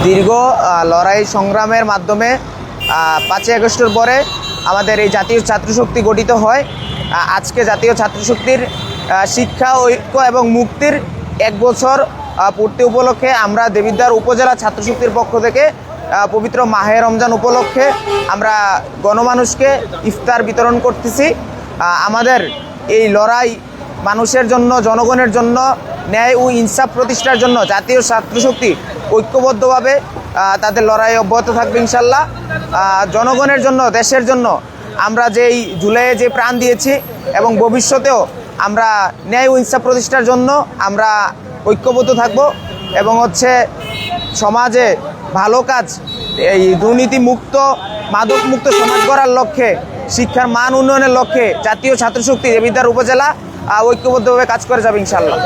দীর্ঘ লড়াই সংগ্রামের মাধ্যমে 5ই আগস্টের পরে আমাদের এই জাতীয় ছাত্রশক্তি গঠিত হয়। আজকে জাতীয় ছাত্রশক্তির শিক্ষা, ঐক্য এবং মুক্তির 1 বছর পূর্তি উপলক্ষে আমরা দেবিদ্বার উপজেলা ছাত্রশক্তির পক্ষ থেকে পবিত্র মাহে রমজান উপলক্ষে আমরা গণমানুষকে ইফতার বিতরণ করতেছি। আমাদের এই লড়াই মানুষের জন্য, জনগণের জন্য, ন্যায় ও ইনসাফ প্রতিষ্ঠার জন্য জাতীয় ছাত্রশক্তি ঐক্যবদ্ধভাবে তাদের লড়াই অব্যাহত থাকবে ইনশাল্লাহ। জনগণের জন্য, দেশের জন্য আমরা যেই জুলাইয়ে যে প্রাণ দিয়েছি এবং ভবিষ্যতেও আমরা ন্যায় ও ইনসাফ প্রতিষ্ঠার জন্য আমরা ঐক্যবদ্ধ থাকব এবং সমাজে ভালো কাজ, এই দুর্নীতি মুক্ত, মাদক মুক্ত সমাজ গড়ার লক্ষ্যে, শিক্ষার মান উন্নয়নের লক্ষ্যে জাতীয় ছাত্রশক্তি দেবিদ্বার উপজেলা ঐক্যবদ্ধভাবে কাজ করে যাবে ইনশাল্লাহ।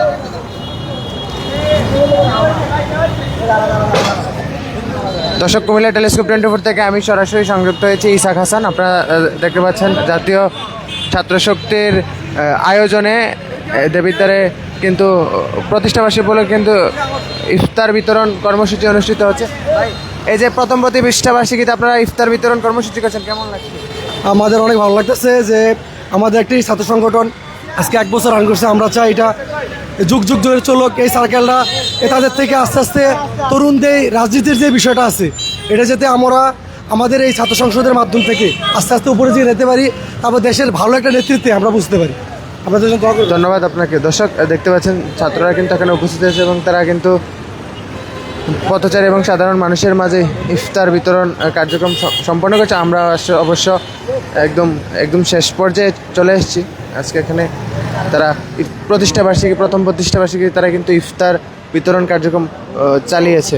দর্শক, কুমিল্লা টেলিস্কোপ 24 থেকে আমি সরাসরি সংযুক্ত হয়েছি ইসাক হাসান। আপনারা দেখতে পাচ্ছেন জাতীয় ছাত্রশক্তির আয়োজনে দেবিদ্বারে কিন্তু প্রতিষ্ঠাবার্ষিকী বলে কিন্তু ইফতার বিতরণ কর্মসূচি অনুষ্ঠিত হচ্ছে। এই যে প্রথম প্রতিষ্ঠাবার্ষিকীতে আপনারা ইফতার বিতরণ কর্মসূচি করছেন, কেমন লাগছে? আমাদের অনেক ভালো লাগতেছে যে আমাদের একটি ছাত্র সংগঠন আজকে 1 বছর রান করছে। আমরা চাই এটা যুগ যুগ ধরে চলুক, এই সার্কেলটা তাদের থেকে আস্তে আস্তে তরুণদের রাজনীতির যে বিষয়টা আছে এটা যাতে আমরা আমাদের এই ছাত্র সংসদের মাধ্যম থেকে আস্তে আস্তে উপরে দিয়ে যেতে পারি, তারপর দেশের ভালো একটা নেতৃত্বে আমরা বুঝতে পারি। আপনাদের জন্য ধন্যবাদ আপনাকে। দর্শক, দেখতে পাচ্ছেন ছাত্ররা কিন্তু এখানে উপস্থিত হয়েছে এবং তারা কিন্তু পথচারী এবং সাধারণ মানুষের মাঝে ইফতার বিতরণ কার্যক্রম সম্পন্ন করছে। আমরা অবশ্য একদম শেষ পর্যায়ে চলে এসেছি। আজকে এখানে তারা প্রথম প্রতিষ্ঠাবার্ষিকী তারা কিন্তু ইফতার বিতরণ কার্যক্রম চালিয়েছে।